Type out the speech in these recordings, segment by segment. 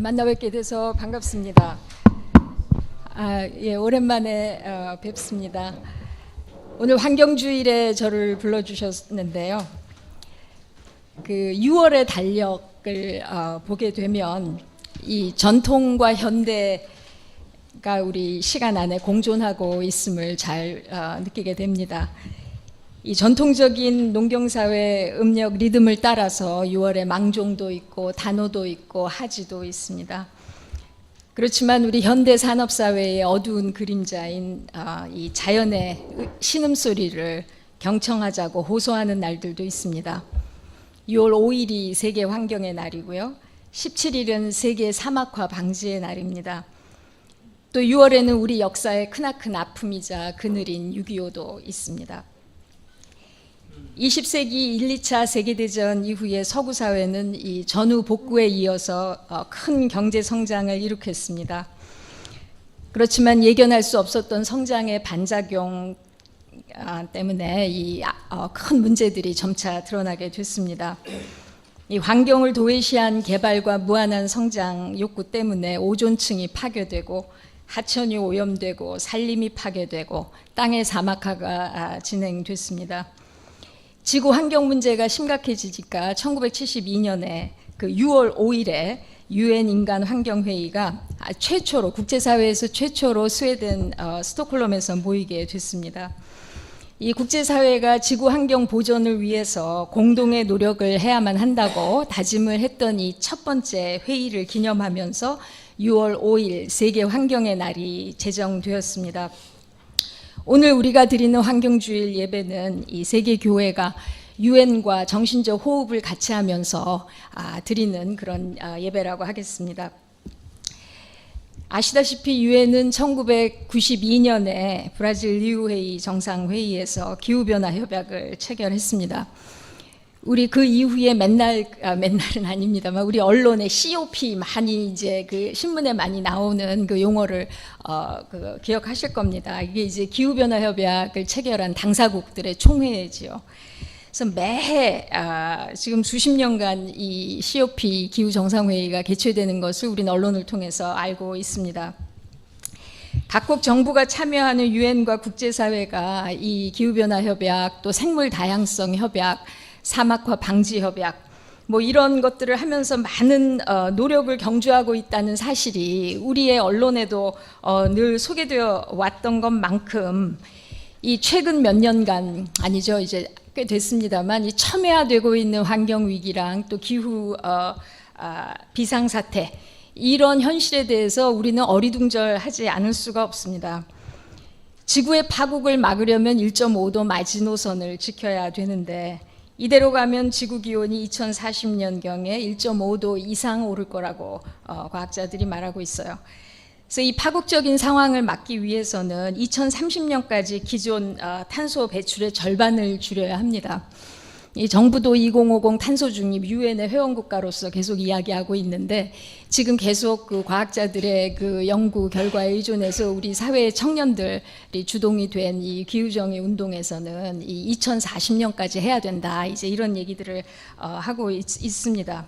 만나 뵙게 돼서 반갑습니다. 오랜만에 뵙습니다. 오늘 환경주일에 저를 불러주셨는데요. 그 6월의 달력을 보게 되면 이 전통과 현대가 우리 시간 안에 공존하고 있음을 잘 느끼게 됩니다. 이 전통적인 농경사회 음력 리듬을 따라서 6월에 망종도 있고 단오도 있고 하지도 있습니다. 그렇지만 우리 현대 산업사회의 어두운 그림자인 이 자연의 신음소리를 경청하자고 호소하는 날들도 있습니다. 6월 5일이 세계 환경의 날이고요. 17일은 세계 사막화 방지의 날입니다. 또 6월에는 우리 역사의 크나큰 아픔이자 그늘인 6.25도 있습니다. 20세기 1, 2차 세계대전 이후에 서구 사회는 이 전후 복구에 이어서 큰 경제 성장을 일으켰습니다. 그렇지만 예견할 수 없었던 성장의 반작용 때문에 이 큰 문제들이 점차 드러나게 됐습니다. 이 환경을 도외시한 개발과 무한한 성장 욕구 때문에 오존층이 파괴되고 하천이 오염되고 산림이 파괴되고 땅의 사막화가 진행됐습니다. 지구 환경 문제가 심각해지니까 1972년에 그 6월 5일에 UN 인간 환경 회의가 최초로 국제사회에서 최초로 스웨덴 스톡홀름에서 모이게 됐습니다. 이 국제사회가 지구 환경 보존을 위해서 공동의 노력을 해야만 한다고 다짐을 했던 이 첫 번째 회의를 기념하면서 6월 5일 세계 환경의 날이 제정되었습니다. 오늘 우리가 드리는 환경주일 예배는 이 세계교회가 유엔과 정신적 호흡을 같이 하면서 드리는 그런 예배라고 하겠습니다. 아시다시피 유엔은 1992년에 브라질 리우회의 정상회의에서 기후변화 협약을 체결했습니다. 우리 그 이후에 맨날은 아닙니다만 우리 언론에 COP 많이 이제 그 신문에 많이 나오는 그 용어를 기억하실 겁니다. 이게 이제 기후변화 협약을 체결한 당사국들의 총회지요. 그래서 매해 지금 수십 년간 이 COP 기후 정상회의가 개최되는 것을 우리는 언론을 통해서 알고 있습니다. 각국 정부가 참여하는 유엔과 국제사회가 이 기후변화 협약, 또 생물 다양성 협약, 사막화 방지 협약 뭐 이런 것들을 하면서 많은 노력을 경주하고 있다는 사실이 우리의 언론에도 늘 소개되어 왔던 것만큼 이 최근 몇 년간 아니죠 이제 꽤 됐습니다만 이 첨예화되고 있는 환경 위기랑 또 기후 비상사태 이런 현실에 대해서 우리는 어리둥절하지 않을 수가 없습니다. 지구의 파국을 막으려면 1.5도 마지노선을 지켜야 되는데 이대로 가면 지구 기온이 2040년경에 1.5도 이상 오를 거라고 과학자들이 말하고 있어요. 그래서 이 파국적인 상황을 막기 위해서는 2030년까지 기존 탄소 배출의 절반을 줄여야 합니다. 이 정부도 2050 탄소 중립 유엔의 회원국가로서 계속 이야기하고 있는데 지금 계속 그 과학자들의 그 연구 결과에 의존해서 우리 사회의 청년들이 주동이 된 이 기후정의 운동에서는 이 2040년까지 해야 된다 이제 이런 얘기들을 하고 있습니다.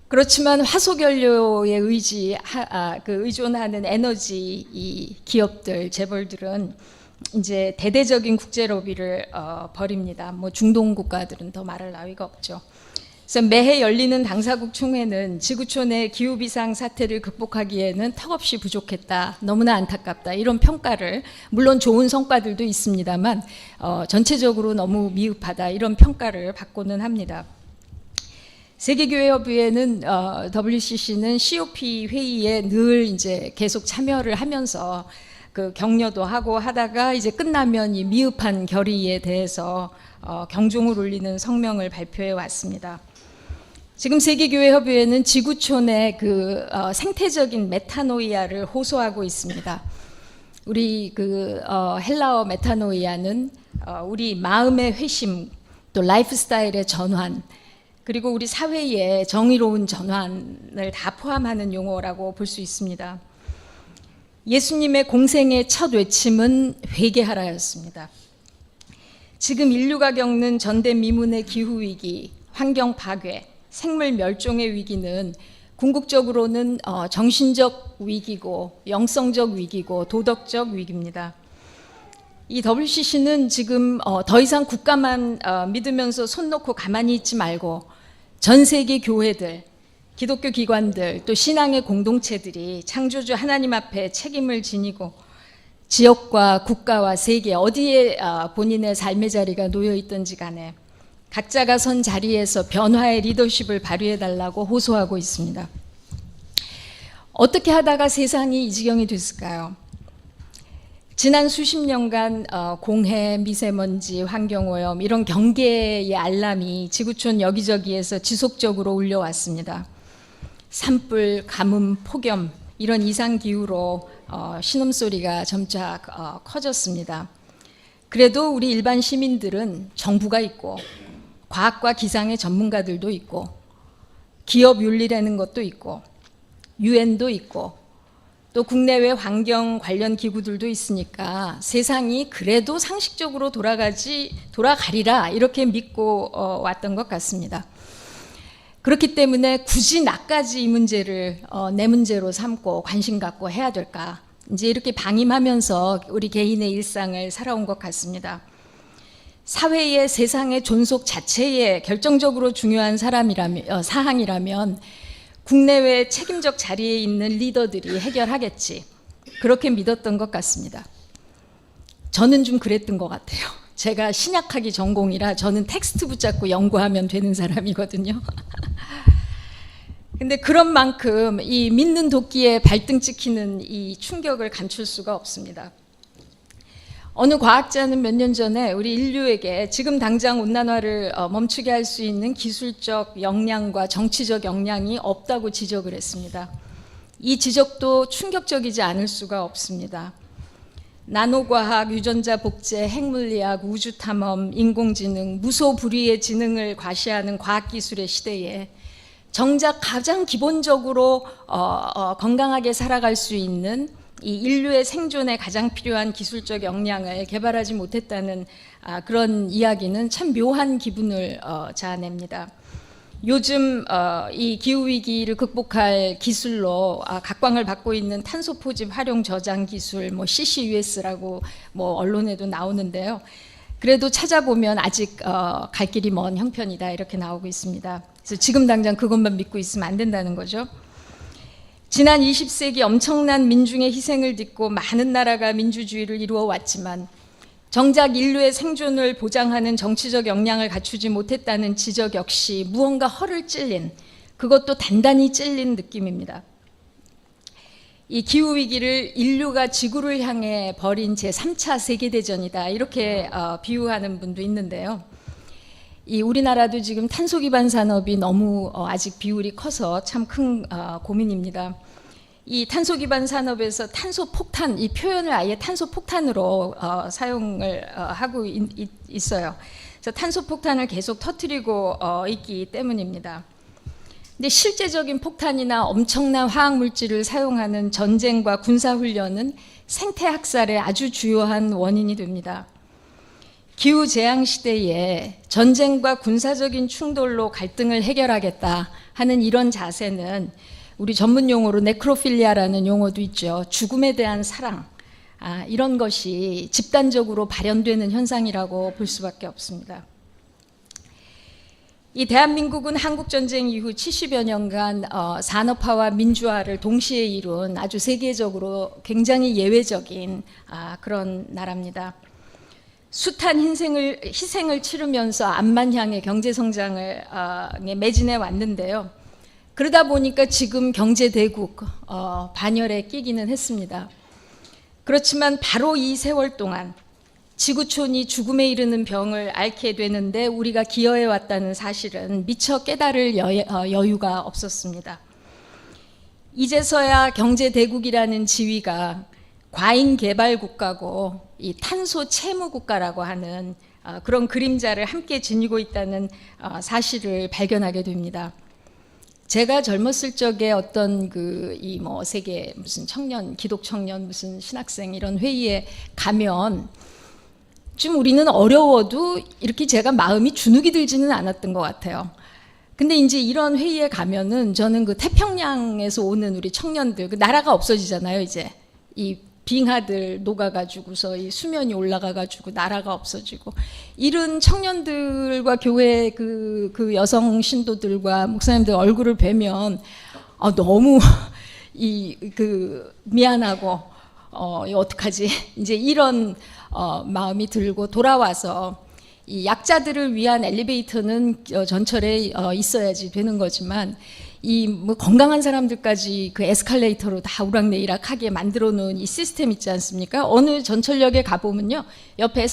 그렇지만 화석연료에 의존하는 에너지 이 기업들 재벌들은 이제 대대적인 국제 로비를 벌입니다. 뭐 중동 국가들은 더 말할 나위가 없죠. 그래서 매해 열리는 당사국 총회는 지구촌의 기후 비상 사태를 극복하기에는 턱없이 부족했다, 너무나 안타깝다 이런 평가를 물론 좋은 성과들도 있습니다만 전체적으로 너무 미흡하다 이런 평가를 받고는 합니다. 세계교회협의회는 WCC는 COP 회의에 늘 이제 계속 참여를 하면서 그 격려도 하고 하다가 이제 끝나면 이 미흡한 결의에 대해서 경종을 울리는 성명을 발표해 왔습니다. 지금 세계교회협의회는 지구촌의 그 생태적인 메타노이아를 호소하고 있습니다. 우리 그 헬라어 메타노이아는 우리 마음의 회심, 또 라이프스타일의 전환, 그리고 우리 사회의 정의로운 전환을 다 포함하는 용어라고 볼 수 있습니다. 예수님의 공생의 첫 외침은 회개하라였습니다. 지금 인류가 겪는 전대미문의 기후위기, 환경 파괴, 생물 멸종의 위기는 궁극적으로는 정신적 위기고 영성적 위기고 도덕적 위기입니다. 이 WCC는 지금 더 이상 국가만 믿으면서 손 놓고 가만히 있지 말고 전 세계 교회들, 기독교 기관들, 또 신앙의 공동체들이 창조주 하나님 앞에 책임을 지니고 지역과 국가와 세계 어디에 본인의 삶의 자리가 놓여 있든지 간에 각자가 선 자리에서 변화의 리더십을 발휘해달라고 호소하고 있습니다. 어떻게 하다가 세상이 이 지경이 됐을까요? 지난 수십 년간 공해, 미세먼지, 환경오염 이런 경계의 알람이 지구촌 여기저기에서 지속적으로 울려왔습니다. 산불, 가뭄, 폭염 이런 이상기후로 신음소리가 점차 커졌습니다. 그래도 우리 일반 시민들은 정부가 있고 과학과 기상의 전문가들도 있고 기업 윤리라는 것도 있고 유엔도 있고 또 국내외 환경 관련 기구들도 있으니까 세상이 그래도 상식적으로 돌아가리라 이렇게 믿고 왔던 것 같습니다. 그렇기 때문에 굳이 나까지 이 문제를 내 문제로 삼고 관심 갖고 해야 될까? 이제 이렇게 방임하면서 우리 개인의 일상을 살아온 것 같습니다. 사회의 세상의 존속 자체에 결정적으로 중요한 사항이라면 국내외 책임적 자리에 있는 리더들이 해결하겠지. 그렇게 믿었던 것 같습니다. 저는 좀 그랬던 것 같아요. 제가 신약학이 전공이라 저는 텍스트 붙잡고 연구하면 되는 사람이거든요. 근데 그런 만큼 이 믿는 도끼에 발등 찍히는 이 충격을 감출 수가 없습니다. 어느 과학자는 몇 년 전에 우리 인류에게 지금 당장 온난화를 멈추게 할 수 있는 기술적 역량과 정치적 역량이 없다고 지적을 했습니다. 이 지적도 충격적이지 않을 수가 없습니다. 나노과학, 유전자 복제, 핵물리학, 우주탐험, 인공지능, 무소불위의 지능을 과시하는 과학기술의 시대에 정작 가장 기본적으로 건강하게 살아갈 수 있는 이 인류의 생존에 가장 필요한 기술적 역량을 개발하지 못했다는 그런 이야기는 참 묘한 기분을 자아냅니다. 요즘 이 기후위기를 극복할 기술로 각광을 받고 있는 탄소 포집 활용 저장 기술, CCUS라고 언론에도 나오는데요. 그래도 찾아보면 아직 갈 길이 먼 형편이다 이렇게 나오고 있습니다. 그래서 지금 당장 그것만 믿고 있으면 안 된다는 거죠. 지난 20세기 엄청난 민중의 희생을 딛고 많은 나라가 민주주의를 이루어 왔지만 정작 인류의 생존을 보장하는 정치적 역량을 갖추지 못했다는 지적 역시 무언가 허를 찔린, 그것도 단단히 찔린 느낌입니다. 이 기후위기를 인류가 지구를 향해 벌인 제3차 세계대전이다 이렇게 비유하는 분도 있는데요. 이 우리나라도 지금 탄소 기반 산업이 너무 아직 비율이 커서 참 큰 고민입니다. 이 탄소 기반 산업에서 탄소 폭탄, 이 표현을 아예 탄소 폭탄으로 사용을 하고 있어요. 그래서 탄소 폭탄을 계속 터뜨리고 있기 때문입니다. 근데 실제적인 폭탄이나 엄청난 화학 물질을 사용하는 전쟁과 군사 훈련은 생태 학살의 아주 주요한 원인이 됩니다. 기후 재앙 시대에 전쟁과 군사적인 충돌로 갈등을 해결하겠다 하는 이런 자세는 우리 전문 용어로 네크로필리아라는 용어도 있죠. 죽음에 대한 사랑, 이런 것이 집단적으로 발현되는 현상이라고 볼 수밖에 없습니다. 이 대한민국은 한국전쟁 이후 70여 년간 산업화와 민주화를 동시에 이룬 아주 세계적으로 굉장히 예외적인 그런 나라입니다. 숱한 희생을 치르면서 앞만향의 경제성장을 매진해 왔는데요. 그러다 보니까 지금 경제대국 반열에 끼기는 했습니다. 그렇지만 바로 이 세월 동안 지구촌이 죽음에 이르는 병을 앓게 되는데 우리가 기여해 왔다는 사실은 미처 깨달을 여유가 없었습니다. 이제서야 경제대국이라는 지위가 과잉 개발 국가고 이 탄소 채무 국가라고 하는 그런 그림자를 함께 지니고 있다는 사실을 발견하게 됩니다. 제가 젊었을 적에 어떤 세계 무슨 청년, 기독 청년, 무슨 신학생 이런 회의에 가면 좀 우리는 어려워도 이렇게 제가 마음이 주눅이 들지는 않았던 것 같아요. 근데 이제 이런 회의에 가면은 저는 그 태평양에서 오는 우리 청년들, 그 나라가 없어지잖아요, 이제. 이 빙하들 녹아가지고서 이 수면이 올라가가지고 나라가 없어지고. 이런 청년들과 교회 그 여성 신도들과 목사님들 얼굴을 뵈면 너무 미안하고, 어떡하지? 이제 이런 마음이 들고 돌아와서 이 약자들을 위한 엘리베이터는 전철에 있어야지 되는 거지만 이 뭐 건강한 사람들까지 그 에스컬레이터로 다 우락내리락하게 만들어 놓은 이 시스템 있지 않습니까? 어느 전철역에 가보면요, 옆에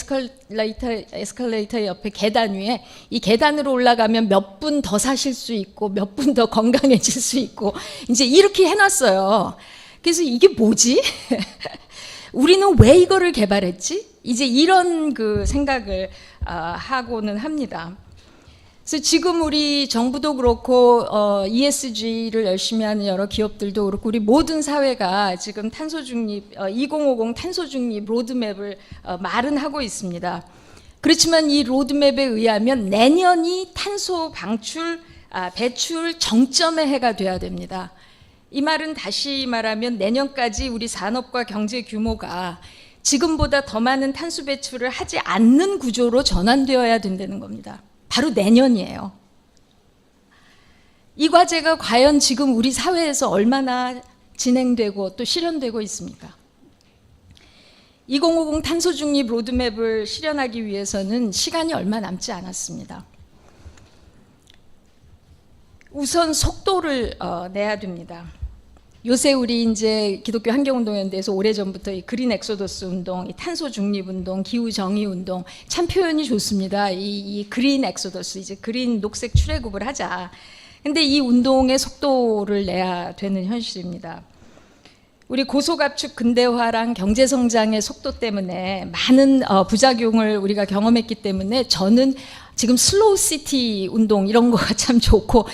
에스컬레이터 옆에 계단 위에 이 계단으로 올라가면 몇 분 더 사실 수 있고 몇 분 더 건강해질 수 있고 이제 이렇게 해놨어요. 그래서 이게 뭐지? 우리는 왜 이거를 개발했지? 이제 이런 그 생각을 하고는 합니다. 그래서 지금 우리 정부도 그렇고 ESG를 열심히 하는 여러 기업들도 그렇고 우리 모든 사회가 지금 탄소 중립 2050 탄소 중립 로드맵을 말은 하고 있습니다. 그렇지만 이 로드맵에 의하면 내년이 탄소 배출 정점의 해가 돼야 됩니다. 이 말은 다시 말하면 내년까지 우리 산업과 경제 규모가 지금보다 더 많은 탄소 배출을 하지 않는 구조로 전환되어야 된다는 겁니다. 바로 내년이에요. 이 과제가 과연 지금 우리 사회에서 얼마나 진행되고 또 실현되고 있습니까? 2050 탄소 중립 로드맵을 실현하기 위해서는 시간이 얼마 남지 않았습니다. 우선 속도를 내야 됩니다. 요새 우리 이제 기독교 환경운동연대에서 오래전부터 이 그린 엑소더스 운동, 이 탄소 중립 운동, 기후 정의 운동 참 표현이 좋습니다. 이 그린 엑소더스, 이제 그린 녹색 출애굽을 하자. 근데 이 운동의 속도를 내야 되는 현실입니다. 우리 고소갑축 근대화랑 경제 성장의 속도 때문에 많은 부작용을 우리가 경험했기 때문에 저는 지금 슬로우 시티 운동 이런 거가 참 좋고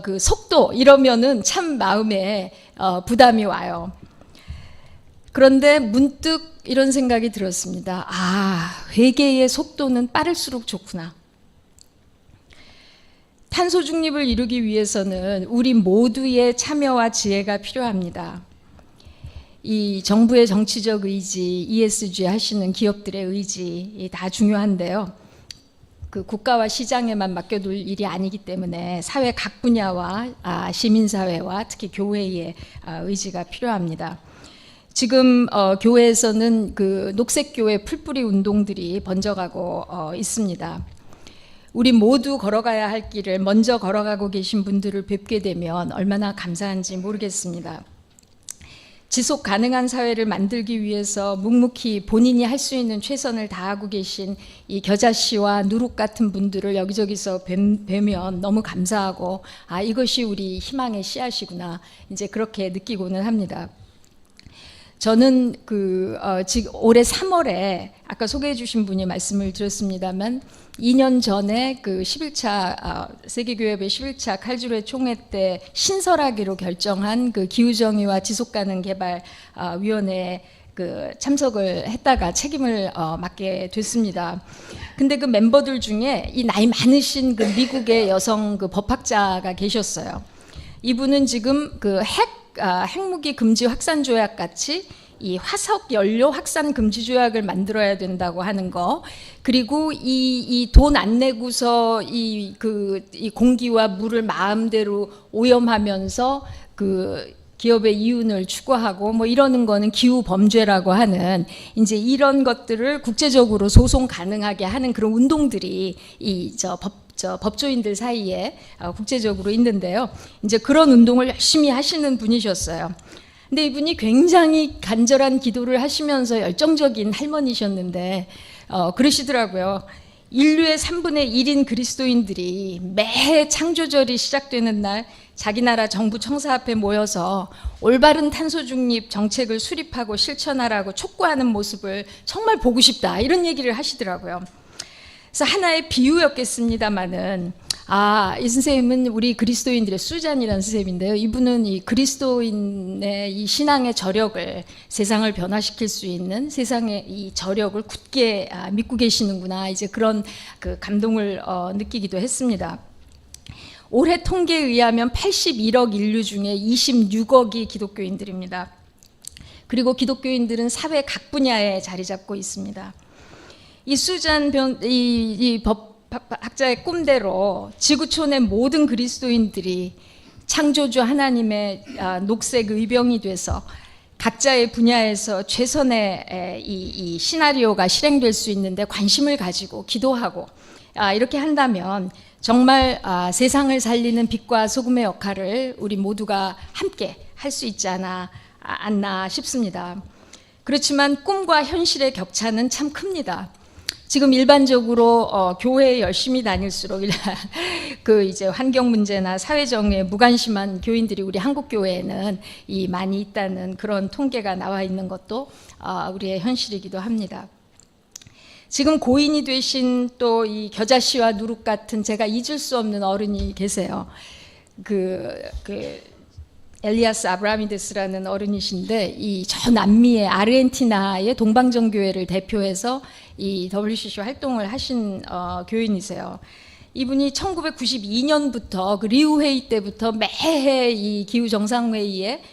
그 속도 이러면은 참 마음에 부담이 와요. 그런데 문득 이런 생각이 들었습니다. 회계의 속도는 빠를수록 좋구나. 탄소 중립을 이루기 위해서는 우리 모두의 참여와 지혜가 필요합니다. 이 정부의 정치적 의지, ESG 하시는 기업들의 의지 다 중요한데요. 그 국가와 시장에만 맡겨둘 일이 아니기 때문에 사회 각 분야와 시민사회와 특히 교회의 의지가 필요합니다. 지금 교회에서는 그 녹색교회 풀뿌리 운동들이 번져가고 있습니다. 우리 모두 걸어가야 할 길을 먼저 걸어가고 계신 분들을 뵙게 되면 얼마나 감사한지 모르겠습니다. 지속 가능한 사회를 만들기 위해서 묵묵히 본인이 할 수 있는 최선을 다하고 계신 이 겨자 씨와 누룩 같은 분들을 여기저기서 뵈면 너무 감사하고 이것이 우리 희망의 씨앗이구나 이제 그렇게 느끼고는 합니다. 저는 지금 올해 3월에 아까 소개해 주신 분이 말씀을 드렸습니다만 2년 전에 그 11차 세계교회의 11차 칼주르 총회 때 신설하기로 결정한 그 기후정의와 지속가능 개발 위원회에 참석을 했다가 책임을 맡게 됐습니다. 근데 그 멤버들 중에 이 나이 많으신 그 미국의 여성 그 법학자가 계셨어요. 이분은 지금 그 핵무기 금지 확산 조약 같이 이 화석 연료 확산 금지 조약을 만들어야 된다고 하는 거, 그리고 이 돈 안 내고서 이 공기와 물을 마음대로 오염하면서 그 기업의 이윤을 추구하고 뭐 이러는 거는 기후 범죄라고 하는 이제 이런 것들을 국제적으로 소송 가능하게 하는 그런 운동들이 법조인들 사이에 국제적으로 있는데요. 이제 그런 운동을 열심히 하시는 분이셨어요. 근데 이분이 굉장히 간절한 기도를 하시면서 열정적인 할머니셨는데 그러시더라고요. 인류의 3분의 1인 그리스도인들이 매해 창조절이 시작되는 날 자기 나라 정부 청사 앞에 모여서 올바른 탄소 중립 정책을 수립하고 실천하라고 촉구하는 모습을 정말 보고 싶다 이런 얘기를 하시더라고요. 그래서 하나의 비유였겠습니다마는 이 선생님은 우리 그리스도인들의 수잔이라는 선생님인데요. 이분은 이 그리스도인의 이 신앙의 저력을 세상을 변화시킬 수 있는 세상의 이 저력을 굳게 믿고 계시는구나 이제 그런 그 감동을 느끼기도 했습니다. 올해 통계에 의하면 81억 인류 중에 26억이 기독교인들입니다. 그리고 기독교인들은 사회 각 분야에 자리 잡고 있습니다. 이 수잔 법학자의 꿈대로 지구촌의 모든 그리스도인들이 창조주 하나님의 녹색 의병이 돼서 각자의 분야에서 최선의 이 시나리오가 실행될 수 있는데 관심을 가지고 기도하고 이렇게 한다면 정말 세상을 살리는 빛과 소금의 역할을 우리 모두가 함께 할 수 있지 않나 싶습니다. 그렇지만 꿈과 현실의 격차는 참 큽니다. 지금 일반적으로 교회에 열심히 다닐수록 그 이제 환경 문제나 사회 정의에 무관심한 교인들이 우리 한국 교회에는 많이 있다는 그런 통계가 나와 있는 것도 우리의 현실이기도 합니다. 지금 고인이 되신 또 이 겨자씨와 누룩 같은 제가 잊을 수 없는 어른이 계세요. 엘리아스 아브라미데스라는 어른이신데 저 남미의 아르헨티나의 동방정교회를 대표해서 이 WCC 활동을 하신 교인이세요. 이분이 1992년부터 그 리우 회의 때부터 매해 이 기후 정상회의에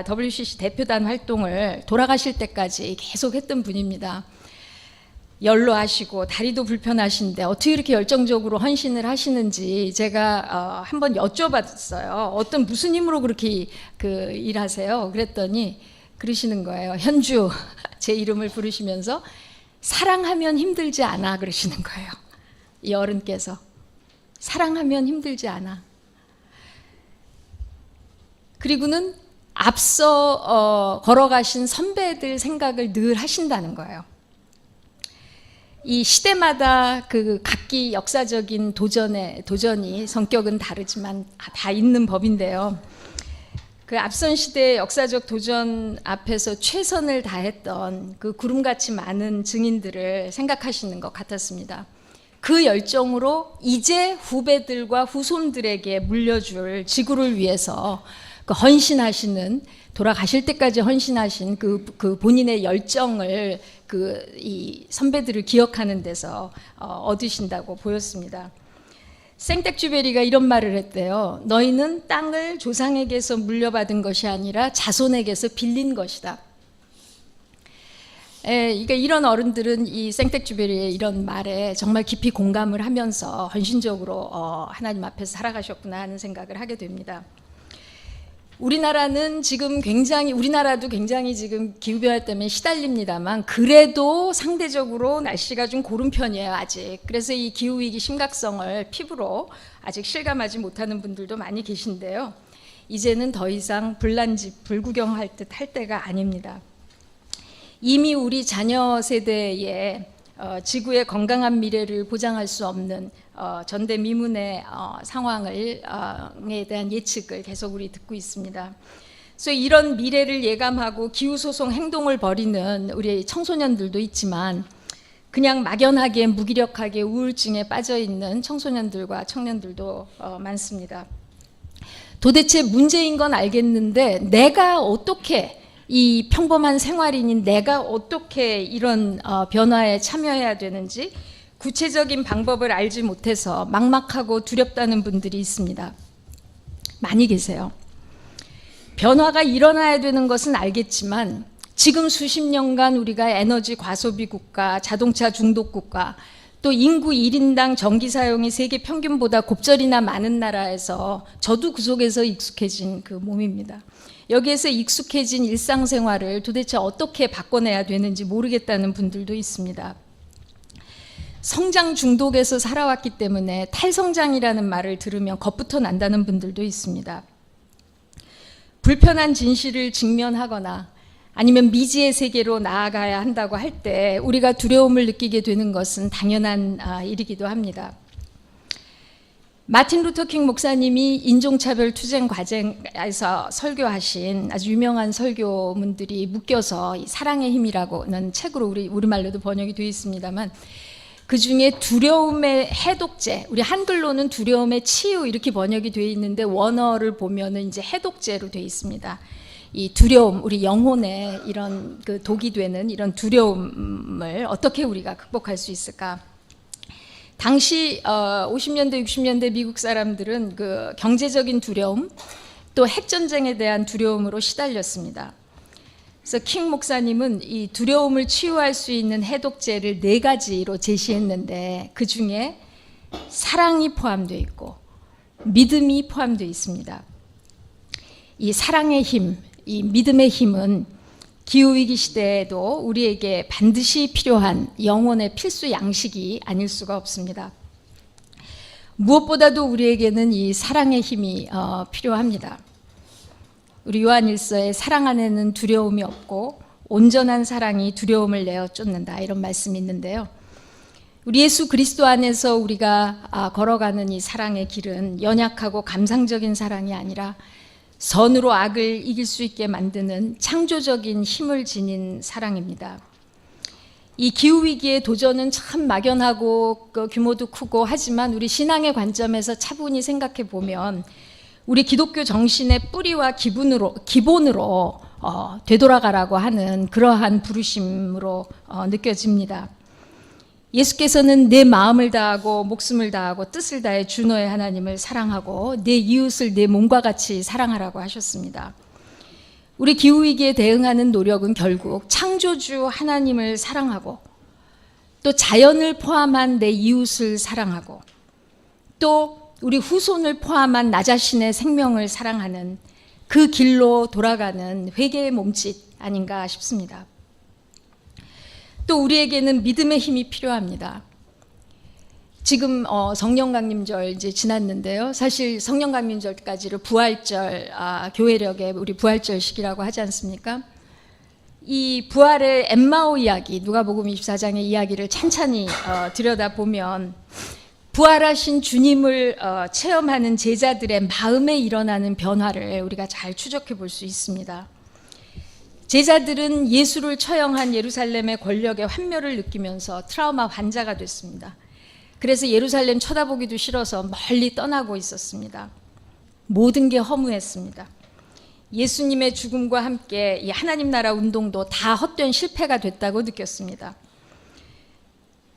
WCC 대표단 활동을 돌아가실 때까지 계속 했던 분입니다. 연로하시고 다리도 불편하신데 어떻게 이렇게 열정적으로 헌신을 하시는지 제가 한번 여쭤봤어요. 무슨 힘으로 그렇게 일하세요? 그랬더니 그러시는 거예요. 현주 제 이름을 부르시면서 사랑하면 힘들지 않아 그러시는 거예요. 이 어른께서 사랑하면 힘들지 않아. 그리고는 앞서 걸어가신 선배들 생각을 늘 하신다는 거예요. 이 시대마다 그 각기 역사적인 도전이 성격은 다르지만 다 있는 법인데요. 그 앞선 시대의 역사적 도전 앞에서 최선을 다했던 그 구름같이 많은 증인들을 생각하시는 것 같았습니다. 그 열정으로 이제 후배들과 후손들에게 물려줄 지구를 위해서 그 헌신하시는, 돌아가실 때까지 헌신하신 그 본인의 열정을 이 선배들을 기억하는 데서 얻으신다고 보였습니다. 생텍쥐베리가 이런 말을 했대요. 너희는 땅을 조상에게서 물려받은 것이 아니라 자손에게서 빌린 것이다. 그러니까 이런 어른들은 이 생텍쥐베리의 이런 말에 정말 깊이 공감을 하면서 헌신적으로 하나님 앞에서 살아가셨구나 하는 생각을 하게 됩니다. 우리나라도 굉장히 지금 기후변화 때문에 시달립니다만 그래도 상대적으로 날씨가 좀 고른 편이에요, 아직. 그래서 이 기후위기 심각성을 피부로 아직 실감하지 못하는 분들도 많이 계신데요. 이제는 더 이상 불난집, 불구경할 듯 할 때가 아닙니다. 이미 우리 자녀 세대에 지구의 건강한 미래를 보장할 수 없는 전대미문의 상황에 대한 예측을 계속 우리 듣고 있습니다. 그래서 이런 미래를 예감하고 기후소송 행동을 벌이는 우리 청소년들도 있지만 그냥 막연하게 무기력하게 우울증에 빠져있는 청소년들과 청년들도 많습니다. 도대체 문제인 건 알겠는데 내가 어떻게 이 평범한 생활인인 내가 어떻게 이런 변화에 참여해야 되는지 구체적인 방법을 알지 못해서 막막하고 두렵다는 분들이 있습니다. 많이 계세요. 변화가 일어나야 되는 것은 알겠지만 지금 수십 년간 우리가 에너지 과소비 국가, 자동차 중독 국가, 또 인구 1인당 전기 사용이 세계 평균보다 곱절이나 많은 나라에서 저도 그 속에서 익숙해진 그 몸입니다. 여기에서 익숙해진 일상생활을 도대체 어떻게 바꿔내야 되는지 모르겠다는 분들도 있습니다. 성장 중독에서 살아왔기 때문에 탈성장이라는 말을 들으면 겁부터 난다는 분들도 있습니다. 불편한 진실을 직면하거나 아니면 미지의 세계로 나아가야 한다고 할 때 우리가 두려움을 느끼게 되는 것은 당연한 일이기도 합니다. 마틴 루터 킹 목사님이 인종차별 투쟁 과정에서 설교하신 아주 유명한 설교문들이 묶여서 사랑의 힘이라고는 책으로 우리말로도 번역이 되어 있습니다만 그 중에 두려움의 해독제, 우리 한글로는 두려움의 치유 이렇게 번역이 되어 있는데 원어를 보면은 이제 해독제로 되어 있습니다. 이 두려움, 우리 영혼에 이런 그 독이 되는 이런 두려움을 어떻게 우리가 극복할 수 있을까? 당시 50년대, 60년대 미국 사람들은 그 경제적인 두려움, 또 핵전쟁에 대한 두려움으로 시달렸습니다. 그래서 킹 목사님은 이 두려움을 치유할 수 있는 해독제를 4가지로 제시했는데 그 중에 사랑이 포함되어 있고 믿음이 포함되어 있습니다. 이 사랑의 힘, 이 믿음의 힘은 기후위기 시대에도 우리에게 반드시 필요한 영혼의 필수 양식이 아닐 수가 없습니다. 무엇보다도 우리에게는 이 사랑의 힘이 필요합니다. 우리 요한일서에 사랑 안에는 두려움이 없고 온전한 사랑이 두려움을 내어 쫓는다, 이런 말씀이 있는데요. 우리 예수 그리스도 안에서 우리가 걸어가는 이 사랑의 길은 연약하고 감상적인 사랑이 아니라 선으로 악을 이길 수 있게 만드는 창조적인 힘을 지닌 사랑입니다. 이 기후위기의 도전은 참 막연하고 규모도 크고 하지만 우리 신앙의 관점에서 차분히 생각해 보면 우리 기독교 정신의 뿌리와 기본으로 되돌아가라고 하는 그러한 부르심으로 느껴집니다. 예수께서는 내 마음을 다하고 목숨을 다하고 뜻을 다해 주 너의 하나님을 사랑하고 내 이웃을 내 몸과 같이 사랑하라고 하셨습니다. 우리 기후위기에 대응하는 노력은 결국 창조주 하나님을 사랑하고 또 자연을 포함한 내 이웃을 사랑하고 또 우리 후손을 포함한 나 자신의 생명을 사랑하는 그 길로 돌아가는 회개의 몸짓 아닌가 싶습니다. 또 우리에게는 믿음의 힘이 필요합니다. 지금 성령강림절 이제 지났는데요. 사실 성령강림절까지를 부활절, 교회력의 우리 부활절식이라고 하지 않습니까? 이 부활의 엠마오 이야기, 누가복음 24장의 이야기를 찬찬히 들여다보면 부활하신 주님을 체험하는 제자들의 마음에 일어나는 변화를 우리가 잘 추적해 볼 수 있습니다. 제자들은 예수를 처형한 예루살렘의 권력의 환멸을 느끼면서 트라우마 환자가 됐습니다. 그래서 예루살렘 쳐다보기도 싫어서 멀리 떠나고 있었습니다. 모든 게 허무했습니다. 예수님의 죽음과 함께 이 하나님 나라 운동도 다 헛된 실패가 됐다고 느꼈습니다.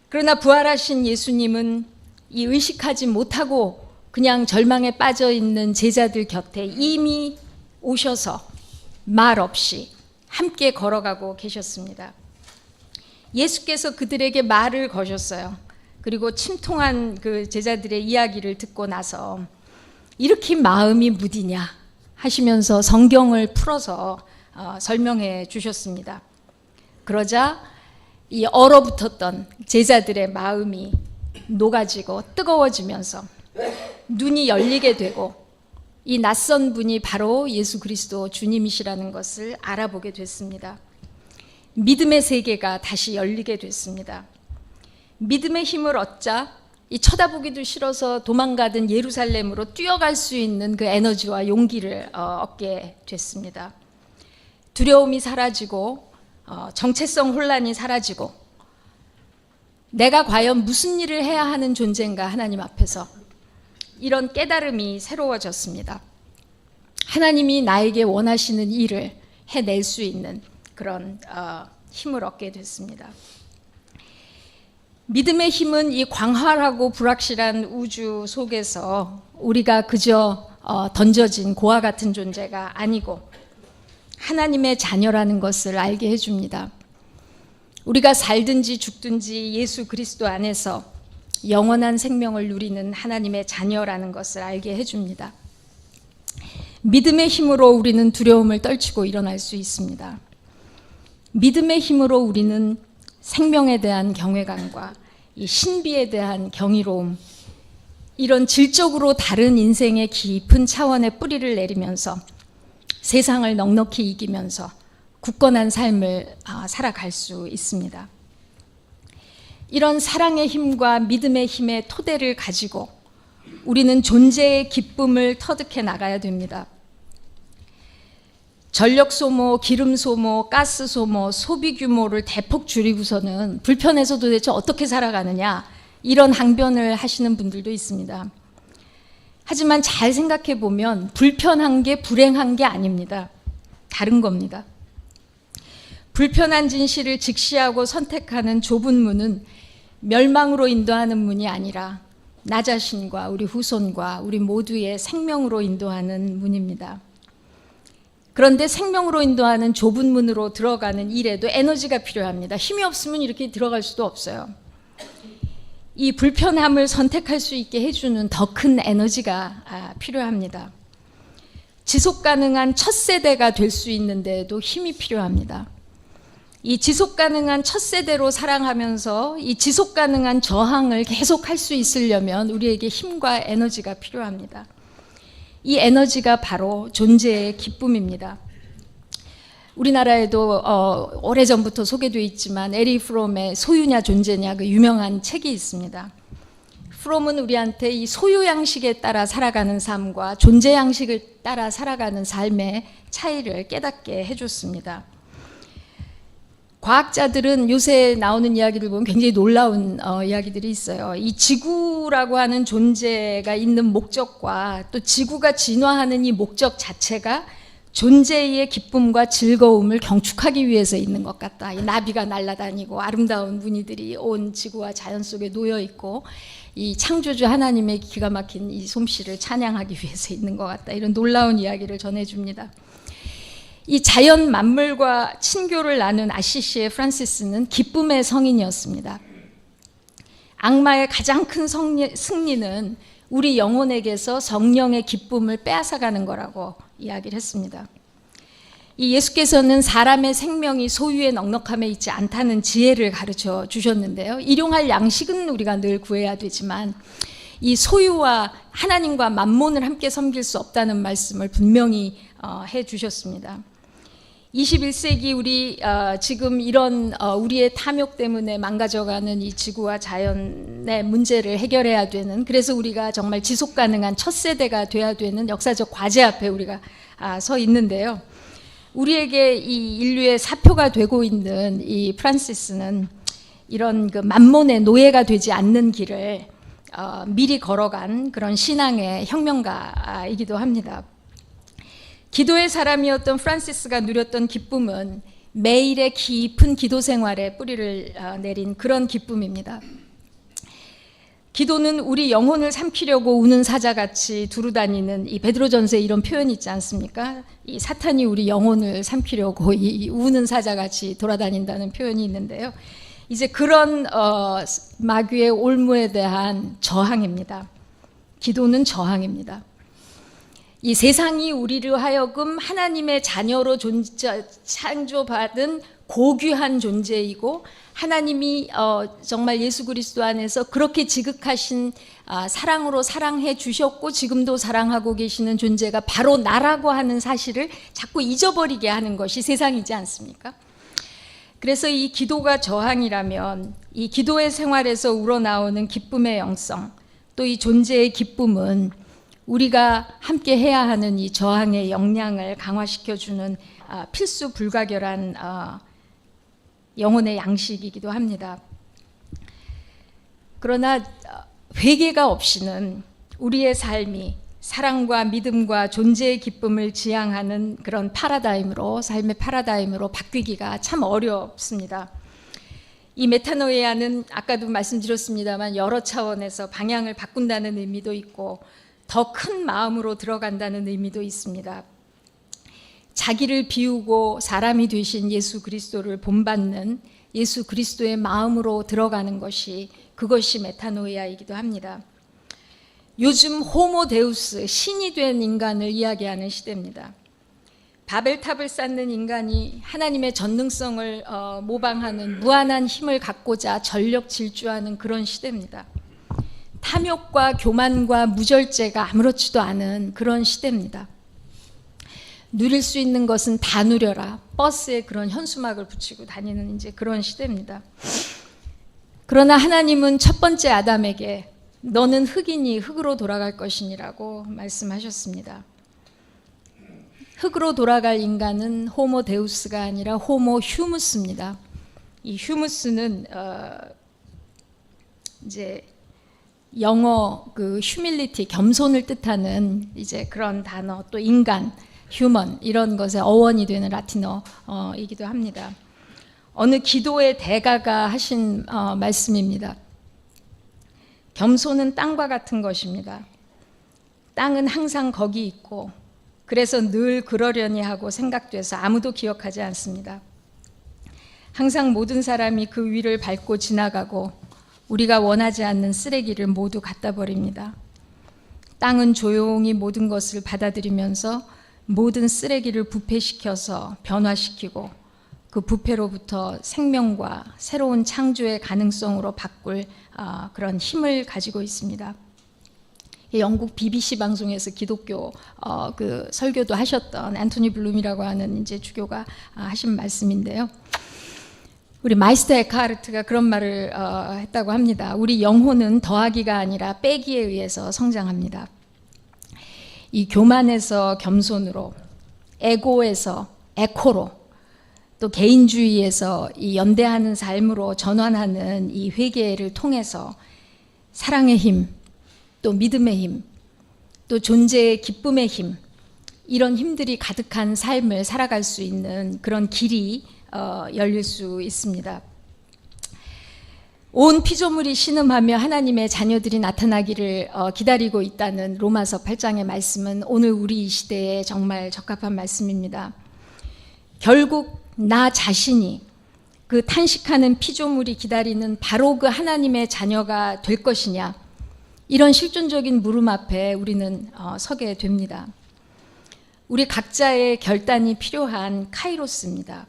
그러나 부활하신 예수님은 이 의식하지 못하고 그냥 절망에 빠져 있는 제자들 곁에 이미 오셔서 말 없이 함께 걸어가고 계셨습니다. 예수께서 그들에게 말을 거셨어요. 그리고 침통한 그 제자들의 이야기를 듣고 나서 이렇게 마음이 무디냐 하시면서 성경을 풀어서 설명해 주셨습니다. 그러자 이 얼어붙었던 제자들의 마음이 녹아지고 뜨거워지면서 눈이 열리게 되고 이 낯선 분이 바로 예수 그리스도 주님이시라는 것을 알아보게 됐습니다. 믿음의 세계가 다시 열리게 됐습니다. 믿음의 힘을 얻자 이 쳐다보기도 싫어서 도망가던 예루살렘으로 뛰어갈 수 있는 그 에너지와 용기를 얻게 됐습니다. 두려움이 사라지고 정체성 혼란이 사라지고 내가 과연 무슨 일을 해야 하는 존재인가 하나님 앞에서 이런 깨달음이 새로워졌습니다. 하나님이 나에게 원하시는 일을 해낼 수 있는 그런 힘을 얻게 됐습니다. 믿음의 힘은 이 광활하고 불확실한 우주 속에서 우리가 그저 던져진 고와 같은 존재가 아니고 하나님의 자녀라는 것을 알게 해줍니다. 우리가 살든지 죽든지 예수 그리스도 안에서 영원한 생명을 누리는 하나님의 자녀라는 것을 알게 해줍니다. 믿음의 힘으로 우리는 두려움을 떨치고 일어날 수 있습니다. 믿음의 힘으로 우리는 생명에 대한 경외감과 이 신비에 대한 경이로움, 이런 질적으로 다른 인생의 깊은 차원의 뿌리를 내리면서 세상을 넉넉히 이기면서 굳건한 삶을 살아갈 수 있습니다. 이런 사랑의 힘과 믿음의 힘의 토대를 가지고 우리는 존재의 기쁨을 터득해 나가야 됩니다. 전력 소모, 기름 소모, 가스 소모, 소비 규모를 대폭 줄이고서는 불편해서 도대체 어떻게 살아가느냐, 이런 항변을 하시는 분들도 있습니다. 하지만 잘 생각해 보면 불편한 게 불행한 게 아닙니다. 다른 겁니다. 불편한 진실을 직시하고 선택하는 좁은 문은 멸망으로 인도하는 문이 아니라 나 자신과 우리 후손과 우리 모두의 생명으로 인도하는 문입니다. 그런데 생명으로 인도하는 좁은 문으로 들어가는 일에도 에너지가 필요합니다. 힘이 없으면 이렇게 들어갈 수도 없어요. 이 불편함을 선택할 수 있게 해주는 더 큰 에너지가 필요합니다. 지속 가능한 첫 세대가 될 수 있는 데에도 힘이 필요합니다. 이 지속 가능한 첫 세대로 살아가면서 이 지속 가능한 저항을 계속 할 수 있으려면 우리에게 힘과 에너지가 필요합니다. 이 에너지가 바로 존재의 기쁨입니다. 우리나라에도 오래전부터 소개되어 있지만 에리 프롬의 소유냐 존재냐 그 유명한 책이 있습니다. 프롬은 우리한테 이 소유 양식에 따라 살아가는 삶과 존재 양식을 따라 살아가는 삶의 차이를 깨닫게 해줬습니다. 과학자들은 요새 나오는 이야기를 보면 굉장히 놀라운 이야기들이 있어요. 이 지구라고 하는 존재가 있는 목적과 또 지구가 진화하는 이 목적 자체가 존재의 기쁨과 즐거움을 경축하기 위해서 있는 것 같다. 이 나비가 날아다니고 아름다운 무늬들이 온 지구와 자연 속에 놓여 있고 이 창조주 하나님의 기가 막힌 이 솜씨를 찬양하기 위해서 있는 것 같다. 이런 놀라운 이야기를 전해줍니다. 이 자연 만물과 친교를 나눈 아시시의 프란시스는 기쁨의 성인이었습니다. 악마의 가장 큰 승리는 우리 영혼에게서 성령의 기쁨을 빼앗아가는 거라고 이야기를 했습니다. 이 예수께서는 사람의 생명이 소유의 넉넉함에 있지 않다는 지혜를 가르쳐 주셨는데요. 일용할 양식은 우리가 늘 구해야 되지만 이 소유와 하나님과 만몬을 함께 섬길 수 없다는 말씀을 분명히 해 주셨습니다. 21세기 우리 지금 이런 우리의 탐욕 때문에 망가져가는 이 지구와 자연의 문제를 해결해야 되는, 그래서 우리가 정말 지속 가능한 첫 세대가 돼야 되는 역사적 과제 앞에 우리가 서 있는데요. 우리에게 이 인류의 사표가 되고 있는 이 프란시스는 이런 그 만몬의 노예가 되지 않는 길을 미리 걸어간 그런 신앙의 혁명가이기도 합니다. 기도의 사람이었던 프란시스가 누렸던 기쁨은 매일의 깊은 기도 생활에 뿌리를 내린 그런 기쁨입니다. 기도는 우리 영혼을 삼키려고 우는 사자같이 두루다니는 이 베드로전서에 이런 표현이 있지 않습니까? 이 사탄이 우리 영혼을 삼키려고 이 우는 사자같이 돌아다닌다는 표현이 있는데요. 이제 그런 마귀의 올무에 대한 저항입니다. 기도는 저항입니다. 이 세상이 우리를 하여금 하나님의 자녀로 창조받은 고귀한 존재이고 하나님이 정말 예수 그리스도 안에서 그렇게 지극하신 사랑으로 사랑해 주셨고 지금도 사랑하고 계시는 존재가 바로 나라고 하는 사실을 자꾸 잊어버리게 하는 것이 세상이지 않습니까? 그래서 이 기도가 저항이라면 이 기도의 생활에서 우러나오는 기쁨의 영성, 또 이 존재의 기쁨은 우리가 함께 해야 하는 이 저항의 역량을 강화시켜주는 필수 불가결한 영혼의 양식이기도 합니다. 그러나 회개가 없이는 우리의 삶이 사랑과 믿음과 존재의 기쁨을 지향하는 그런 파라다임으로, 삶의 파라다임으로 바뀌기가 참 어렵습니다. 이 메타노이아는 아까도 말씀드렸습니다만 여러 차원에서 방향을 바꾼다는 의미도 있고 더 큰 마음으로 들어간다는 의미도 있습니다. 자기를 비우고 사람이 되신 예수 그리스도를 본받는 예수 그리스도의 마음으로 들어가는 것이, 그것이 메타노이아이기도 합니다. 요즘 호모 데우스, 신이 된 인간을 이야기하는 시대입니다. 바벨탑을 쌓는 인간이 하나님의 전능성을 모방하는 무한한 힘을 갖고자 전력 질주하는 그런 시대입니다. 탐욕과 교만과 무절제가 아무렇지도 않은 그런 시대입니다. 누릴 수 있는 것은 다 누려라. 버스에 그런 현수막을 붙이고 다니는 이제 그런 시대입니다. 그러나 하나님은 첫 번째 아담에게 너는 흙이니 흙으로 돌아갈 것이니라고 말씀하셨습니다. 흙으로 돌아갈 인간은 호모 데우스가 아니라 호모 휴무스입니다. 이 휴무스는 이제 영어 그 휴밀리티, 겸손을 뜻하는 이제 그런 단어, 또 인간, 휴먼 이런 것의 어원이 되는 라틴어이기도 합니다. 어느 기도의 대가가 하신 말씀입니다. 겸손은 땅과 같은 것입니다. 땅은 항상 거기 있고 그래서 늘 그러려니 하고 생각돼서 아무도 기억하지 않습니다. 항상 모든 사람이 그 위를 밟고 지나가고 우리가 원하지 않는 쓰레기를 모두 갖다 버립니다. 땅은 조용히 모든 것을 받아들이면서 모든 쓰레기를 부패시켜서 변화시키고 그 부패로부터 생명과 새로운 창조의 가능성으로 바꿀 그런 힘을 가지고 있습니다. 영국 BBC 방송에서 기독교 그 설교도 하셨던 앤토니 블룸이라고 하는 이제 주교가 하신 말씀인데요. 우리 마이스터 에크하르트가 그런 말을 했다고 합니다. 우리 영혼은 더하기가 아니라 빼기에 의해서 성장합니다. 이 교만에서 겸손으로, 에고에서 에코로, 또 개인주의에서 이 연대하는 삶으로 전환하는 이 회개를 통해서 사랑의 힘, 또 믿음의 힘, 또 존재의 기쁨의 힘, 이런 힘들이 가득한 삶을 살아갈 수 있는 그런 길이 열릴 수 있습니다. 온 피조물이 신음하며 하나님의 자녀들이 나타나기를 기다리고 있다는 로마서 8장의 말씀은 오늘 우리 이 시대에 정말 적합한 말씀입니다. 결국 나 자신이 그 탄식하는 피조물이 기다리는 바로 그 하나님의 자녀가 될 것이냐, 이런 실존적인 물음 앞에 우리는 서게 됩니다. 우리 각자의 결단이 필요한 카이로스입니다.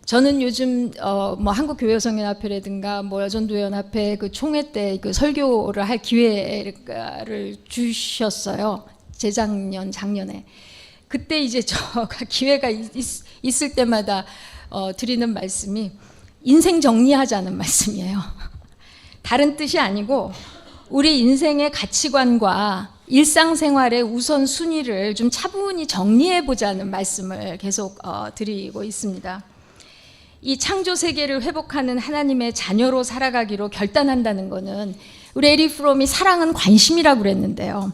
저는 요즘 뭐 한국교회여성연합회라든가 뭐 여전도연합회 그 총회 때 그 설교를 할 기회를 주셨어요. 재작년, 작년에. 그때 이제 저가 기회가 있을 때마다 드리는 말씀이 인생 정리하자는 말씀이에요. 다른 뜻이 아니고 우리 인생의 가치관과 일상생활의 우선순위를 좀 차분히 정리해보자는 말씀을 계속 드리고 있습니다. 이 창조 세계를 회복하는 하나님의 자녀로 살아가기로 결단한다는 것은 우리 에리 프롬이 사랑은 관심이라고 그랬는데요.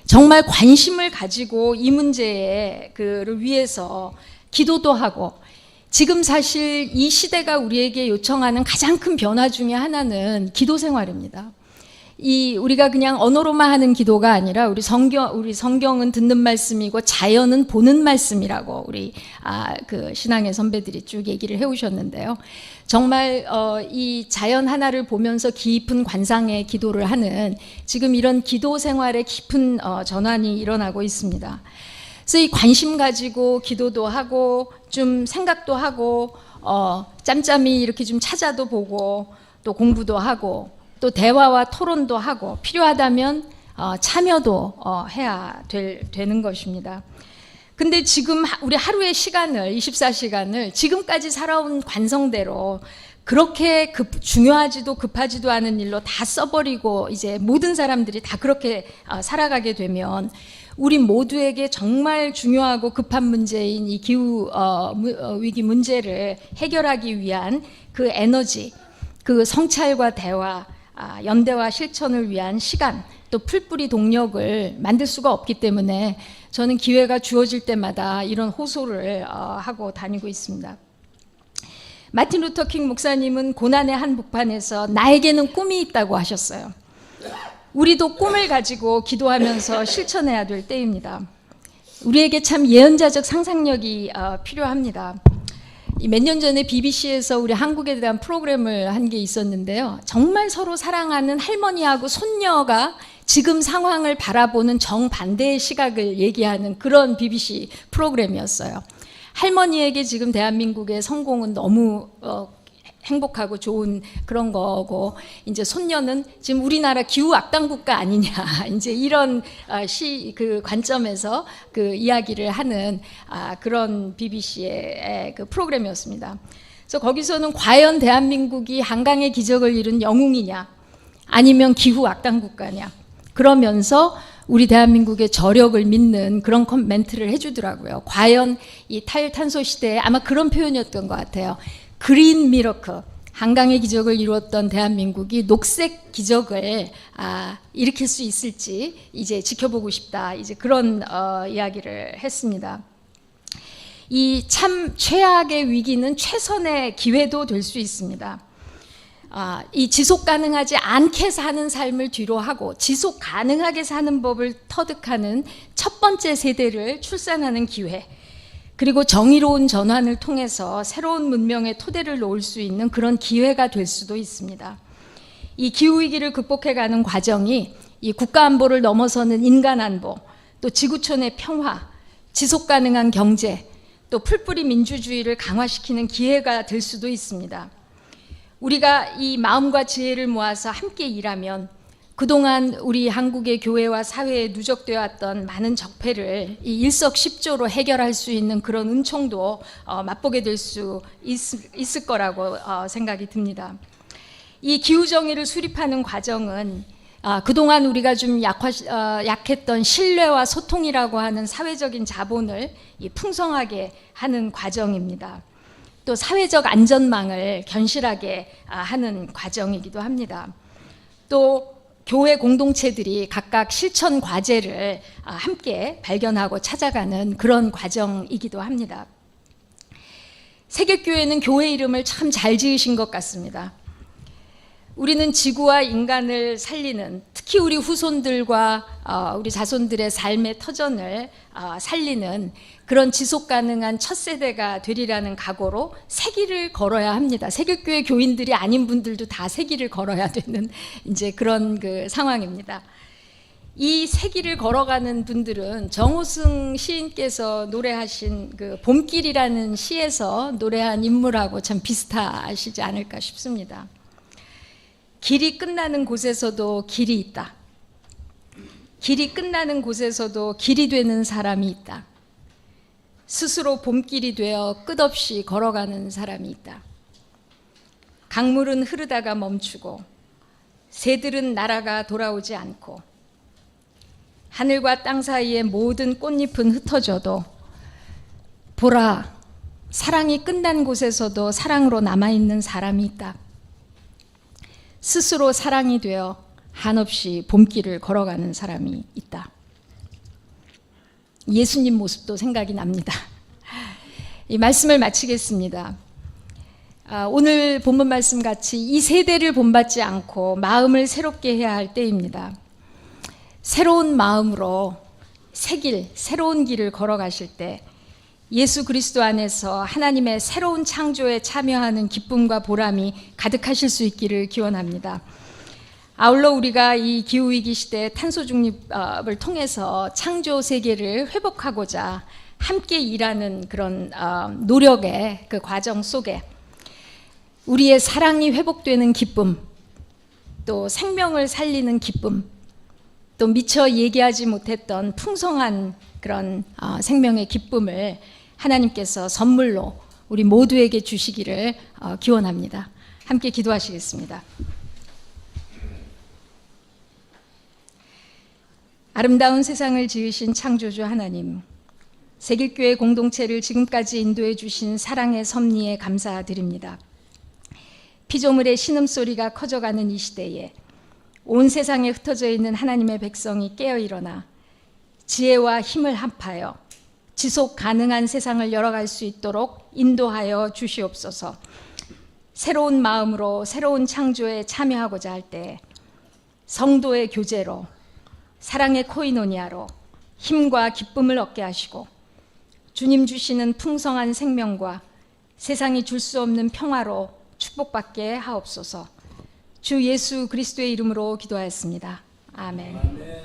정말 관심을 가지고 이 문제를 위해서 기도도 하고, 지금 사실 이 시대가 우리에게 요청하는 가장 큰 변화 중에 하나는 기도 생활입니다. 우리가 그냥 언어로만 하는 기도가 아니라 우리 성경은 듣는 말씀이고 자연은 보는 말씀이라고 우리 그 신앙의 선배들이 쭉 얘기를 해오셨는데요. 정말 이 자연 하나를 보면서 깊은 관상의 기도를 하는 지금 이런 기도 생활의 깊은 전환이 일어나고 있습니다. 그래서 이 관심 가지고 기도도 하고 좀 생각도 하고 짬짬이 이렇게 좀 찾아도 보고 또 공부도 하고 또 대화와 토론도 하고 필요하다면 참여도 해야 되는 것입니다. 근데 지금 우리 하루의 시간을 24시간을 지금까지 살아온 관성대로 그렇게 중요하지도 급하지도 않은 일로 다 써버리고 이제 모든 사람들이 다 그렇게 살아가게 되면 우리 모두에게 정말 중요하고 급한 문제인 이 기후 위기 문제를 해결하기 위한 그 에너지, 그 성찰과 대화, 연대와 실천을 위한 시간, 또 풀뿌리 동력을 만들 수가 없기 때문에 저는 기회가 주어질 때마다 이런 호소를 하고 다니고 있습니다. 마틴 루터 킹 목사님은 고난의 한복판에서 나에게는 꿈이 있다고 하셨어요. 우리도 꿈을 가지고 기도하면서 실천해야 될 때입니다. 우리에게 참 예언자적 상상력이 필요합니다. 몇 년 전에 BBC에서 우리 한국에 대한 프로그램을 한 게 있었는데요. 정말 서로 사랑하는 할머니하고 손녀가 지금 상황을 바라보는 정반대의 시각을 얘기하는 그런 BBC 프로그램이었어요. 할머니에게 지금 대한민국의 성공은 너무 행복하고 좋은 그런 거고, 이제 손녀는 지금 우리나라 기후 악당 국가 아니냐, 이제 이런 그 관점에서 그 이야기를 하는 그런 BBC의 그 프로그램이었습니다. 그래서 거기서는 과연 대한민국이 한강의 기적을 이룬 영웅이냐, 아니면 기후 악당 국가냐, 그러면서 우리 대한민국의 저력을 믿는 그런 멘트를 해주더라고요. 과연 이 탈탄소 시대에 아마 그런 표현이었던 것 같아요. 그린 미러클, 한강의 기적을 이루었던 대한민국이 녹색 기적을 일으킬 수 있을지 이제 지켜보고 싶다. 이제 그런 이야기를 했습니다. 이 참 최악의 위기는 최선의 기회도 될 수 있습니다. 이 지속 가능하지 않게 사는 삶을 뒤로 하고 지속 가능하게 사는 법을 터득하는 첫 번째 세대를 출산하는 기회, 그리고 정의로운 전환을 통해서 새로운 문명의 토대를 놓을 수 있는 그런 기회가 될 수도 있습니다. 이 기후위기를 극복해가는 과정이 이 국가안보를 넘어서는 인간안보, 또 지구촌의 평화, 지속가능한 경제, 또 풀뿌리 민주주의를 강화시키는 기회가 될 수도 있습니다. 우리가 이 마음과 지혜를 모아서 함께 일하면 그동안 우리 한국의 교회와 사회에 누적되어 왔던 많은 적폐를 이 일석십조로 해결할 수 있는 그런 은총도 맛보게 될 수 있을 거라고 생각이 듭니다. 이 기후정의를 수립하는 과정은 그동안 우리가 좀 약했던 신뢰와 소통이라고 하는 사회적인 자본을 풍성하게 하는 과정입니다. 또 사회적 안전망을 견실하게 하는 과정이기도 합니다. 또 교회 공동체들이 각각 실천 과제를 함께 발견하고 찾아가는 그런 과정이기도 합니다. 세계교회는 교회 이름을 참 잘 지으신 것 같습니다. 우리는 지구와 인간을 살리는, 특히 우리 후손들과 우리 자손들의 삶의 터전을 살리는 그런 지속가능한 첫 세대가 되리라는 각오로 새 길을 걸어야 합니다. 세계교회 교인들이 아닌 분들도 다 새 길을 걸어야 되는 이제 그런 그 상황입니다. 이 새 길을 걸어가는 분들은 정호승 시인께서 노래하신 그 봄길이라는 시에서 노래한 인물하고 참 비슷하시지 않을까 싶습니다. 길이 끝나는 곳에서도 길이 있다. 길이 끝나는 곳에서도 길이 되는 사람이 있다. 스스로 봄길이 되어 끝없이 걸어가는 사람이 있다. 강물은 흐르다가 멈추고 새들은 날아가 돌아오지 않고 하늘과 땅 사이의 모든 꽃잎은 흩어져도 보라, 사랑이 끝난 곳에서도 사랑으로 남아있는 사람이 있다. 스스로 사랑이 되어 한없이 봄길을 걸어가는 사람이 있다. 예수님 모습도 생각이 납니다. 이 말씀을 마치겠습니다. 오늘 본문 말씀 같이 이 세대를 본받지 않고 마음을 새롭게 해야 할 때입니다. 새로운 마음으로 새 길, 새로운 길을 걸어가실 때 예수 그리스도 안에서 하나님의 새로운 창조에 참여하는 기쁨과 보람이 가득하실 수 있기를 기원합니다. 아울러 우리가 이 기후위기 시대 탄소 중립을 통해서 창조 세계를 회복하고자 함께 일하는 그런 노력의 그 과정 속에 우리의 사랑이 회복되는 기쁨, 또 생명을 살리는 기쁨, 또 미처 얘기하지 못했던 풍성한 그런 생명의 기쁨을 하나님께서 선물로 우리 모두에게 주시기를 기원합니다. 함께 기도하시겠습니다. 아름다운 세상을 지으신 창조주 하나님, 세길교회 공동체를 지금까지 인도해 주신 사랑의 섭리에 감사드립니다. 피조물의 신음소리가 커져가는 이 시대에 온 세상에 흩어져 있는 하나님의 백성이 깨어 일어나 지혜와 힘을 합하여 지속 가능한 세상을 열어갈 수 있도록 인도하여 주시옵소서. 새로운 마음으로 새로운 창조에 참여하고자 할 때 성도의 교제로, 사랑의 코이노니아로 힘과 기쁨을 얻게 하시고 주님 주시는 풍성한 생명과 세상이 줄 수 없는 평화로 축복받게 하옵소서. 주 예수 그리스도의 이름으로 기도하였습니다. 아멘.